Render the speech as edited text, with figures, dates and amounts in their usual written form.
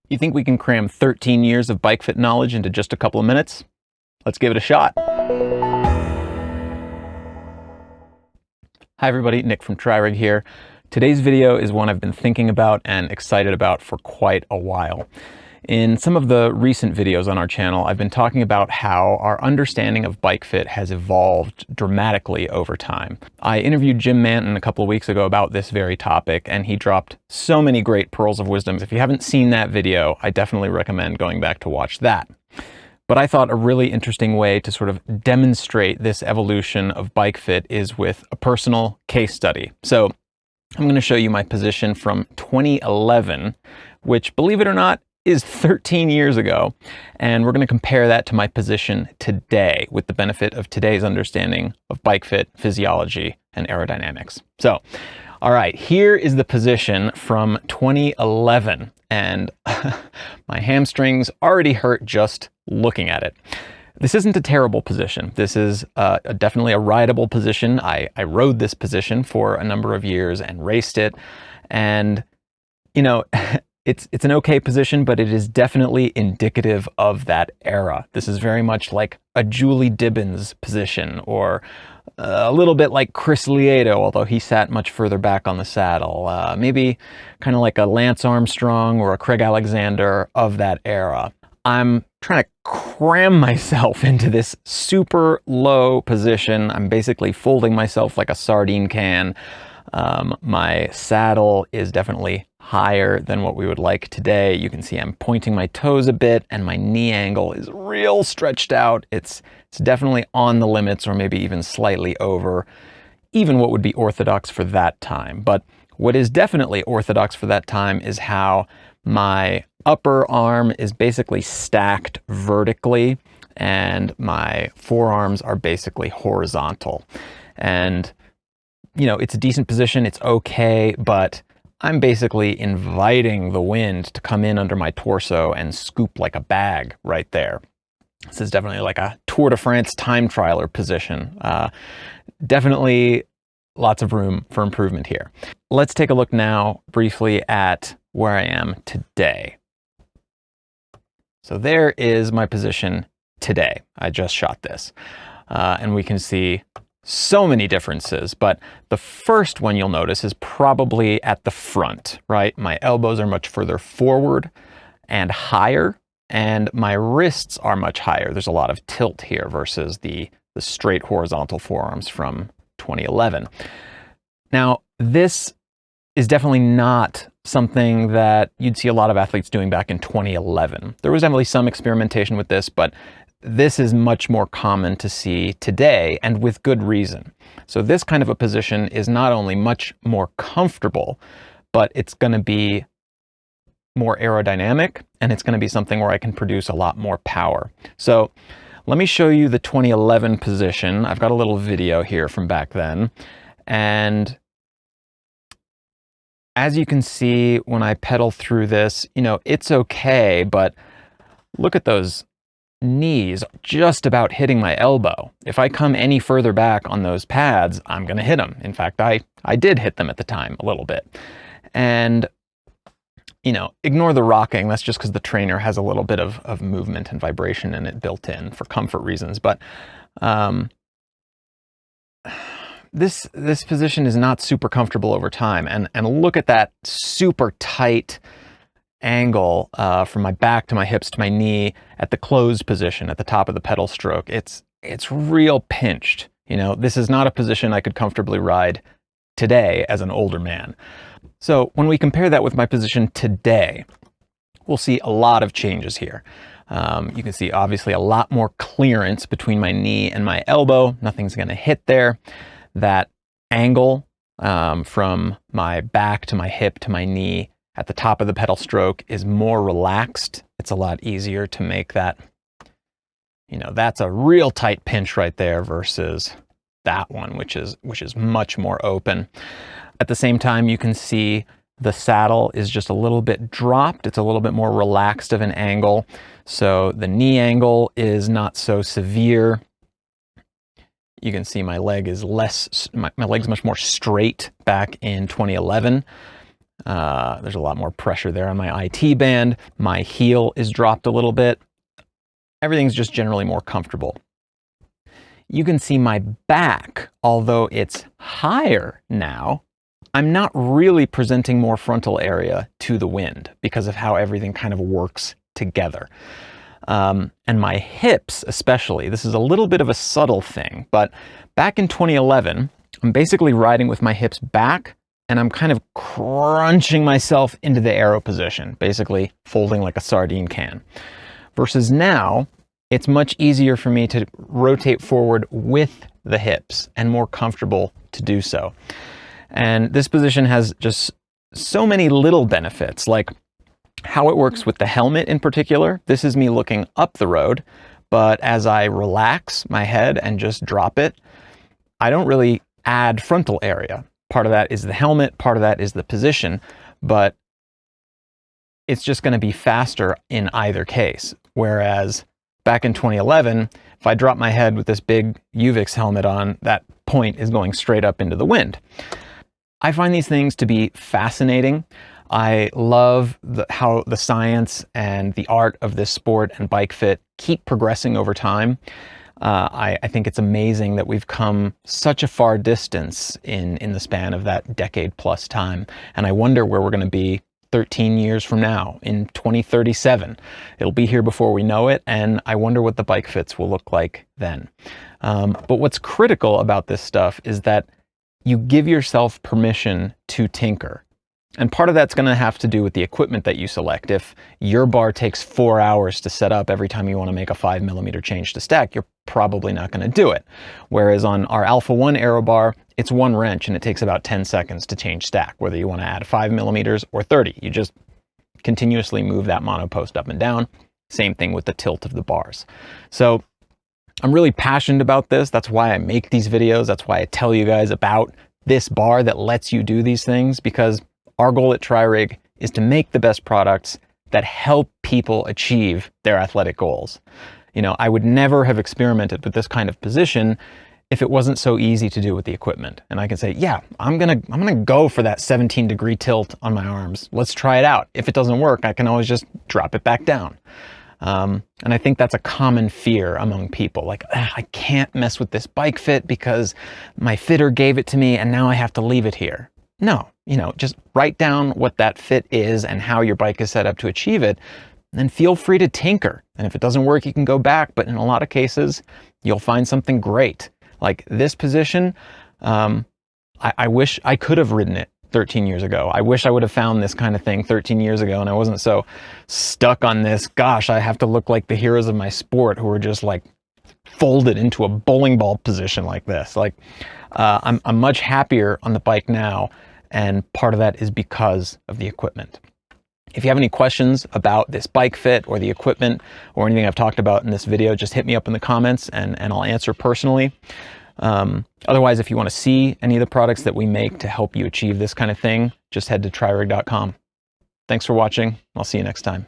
You think we can cram 13 years of bike fit knowledge into just a couple of minutes? Let's give it a shot. Hi everybody, Nick from TriRig here. Today's video is one I've been thinking about and excited about for quite a while. In some of the recent videos on our channel, I've been talking about how our understanding of bike fit has evolved dramatically over time. I interviewed Jim Manton a couple of weeks ago about this very topic, and he dropped so many great pearls of wisdom. If you haven't seen that video, I definitely recommend going back to watch that. But I thought a really interesting way to sort of demonstrate this evolution of bike fit is with a personal case study. So I'm going to show you my position from 2011, which, believe it or not, is 13 years ago, and we're going to compare that to my position today with the benefit of today's understanding of bike fit, physiology, and aerodynamics. So, all right, here is the position from 2011, and my hamstrings already hurt just looking at it. This isn't a terrible position. This is definitely a rideable position. I rode this position for a number of years and raced it, and you know, it's an okay position, but it is definitely indicative of that era. This is very much like a Julie Dibbins position, or a little bit like Chris Lieto, although he sat much further back on the saddle. Maybe kind of like a Lance Armstrong or a Craig Alexander of that era. I'm trying to cram myself into this super low position. I'm basically folding myself like a sardine can. My saddle is definitely higher than what we would like today. You can see I'm pointing my toes a bit, and my knee angle is real stretched out. It's definitely on the limits, or maybe even slightly over even what would be orthodox for that time. But what is definitely orthodox for that time is how my upper arm is basically stacked vertically and my forearms are basically horizontal. And you know, it's a decent position, it's okay, but I'm basically inviting the wind to come in under my torso and scoop like a bag right there. This is definitely like a Tour de France time trialer position. Definitely lots of room for improvement here. Let's take a look now briefly at where I am today. So there is my position today. I just shot this. And we can see so many differences, but the first one you'll notice is probably at the front, right? My elbows are much further forward and higher, and my wrists are much higher. There's a lot of tilt here versus the straight horizontal forearms from 2011. Now, this is definitely not something that you'd see a lot of athletes doing back in 2011. There was definitely some experimentation with this, but this is much more common to see today, and with good reason. So this kind of a position is not only much more comfortable, but it's going to be more aerodynamic, and it's going to be something where I can produce a lot more power. So let me show you the 2011 position. I've got a little video here from back then, and as you can see when I pedal through this, you know, it's okay, but look at those knees just about hitting my elbow. If I come any further back on those pads, I'm going to hit them. In fact, I did hit them at the time a little bit. And, you know, ignore the rocking. That's just because the trainer has a little bit of movement and vibration in it built in for comfort reasons. But this position is not super comfortable over time. And look at that super tight angle from my back to my hips to my knee at the closed position at the top of the pedal stroke. It's real pinched. You know, this is not a position I could comfortably ride today as an older man. So when we compare that with my position today, we'll see a lot of changes here. You can see obviously a lot more clearance between my knee and my elbow. Nothing's going to hit there. That angle from my back to my hip to my knee at the top of the pedal stroke is more relaxed. It's a lot easier to make that, you know, that's a real tight pinch right there versus that one, which is much more open. At the same time, you can see the saddle is just a little bit dropped. It's a little bit more relaxed of an angle. So the knee angle is not so severe. You can see my leg is my leg's much more straight back in 2011. There's a lot more pressure there on my IT band. My heel is dropped a little bit. Everything's just generally more comfortable. You can see my back, although it's higher now, I'm not really presenting more frontal area to the wind because of how everything kind of works together. And my hips especially, this is a little bit of a subtle thing, but back in 2011, I'm basically riding with my hips back and I'm kind of crunching myself into the aero position, basically folding like a sardine can. Versus now, it's much easier for me to rotate forward with the hips and more comfortable to do so. And this position has just so many little benefits, like how it works with the helmet in particular. This is me looking up the road, but as I relax my head and just drop it, I don't really add frontal area. Part of that is the helmet, part of that is the position, but it's just going to be faster in either case. Whereas back in 2011, if I drop my head with this big UVix helmet on, that point is going straight up into the wind. I find these things to be fascinating. I love how the science and the art of this sport and bike fit keep progressing over time. I think it's amazing that we've come such a far distance in the span of that decade plus time. And I wonder where we're going to be 13 years from now, in 2037. It'll be here before we know it, and I wonder what the bike fits will look like then. But what's critical about this stuff is that you give yourself permission to tinker. And part of that's going to have to do with the equipment that you select. If your bar takes 4 hours to set up every time you want to make a 5mm change to stack, you're probably not going to do it. Whereas on our Alpha 1 Aero bar, it's one wrench and it takes about 10 seconds to change stack, whether you want to add 5mm or 30. You just continuously move that monopost up and down. Same thing with the tilt of the bars. So I'm really passionate about this. That's why I make these videos. That's why I tell you guys about this bar that lets you do these things, because our goal at TriRig is to make the best products that help people achieve their athletic goals. You know, I would never have experimented with this kind of position if it wasn't so easy to do with the equipment. And I can say, yeah, I'm gonna go for that 17-degree tilt on my arms. Let's try it out. If it doesn't work, I can always just drop it back down. And I think that's a common fear among people. Like, I can't mess with this bike fit because my fitter gave it to me and now I have to leave it here. No, you know, just write down what that fit is and how your bike is set up to achieve it, and then feel free to tinker. And if it doesn't work, you can go back, but in a lot of cases, you'll find something great. Like this position, I wish I could have ridden it 13 years ago. I wish I would have found this kind of thing 13 years ago and I wasn't so stuck on this, gosh, I have to look like the heroes of my sport who are just like folded into a bowling ball position like this. Like, I'm much happier on the bike now, and part of that is because of the equipment. If you have any questions about this bike fit or the equipment or anything I've talked about in this video, just hit me up in the comments and I'll answer personally. Otherwise, if you want to see any of the products that we make to help you achieve this kind of thing, just head to tririg.com. Thanks for watching. I'll see you next time.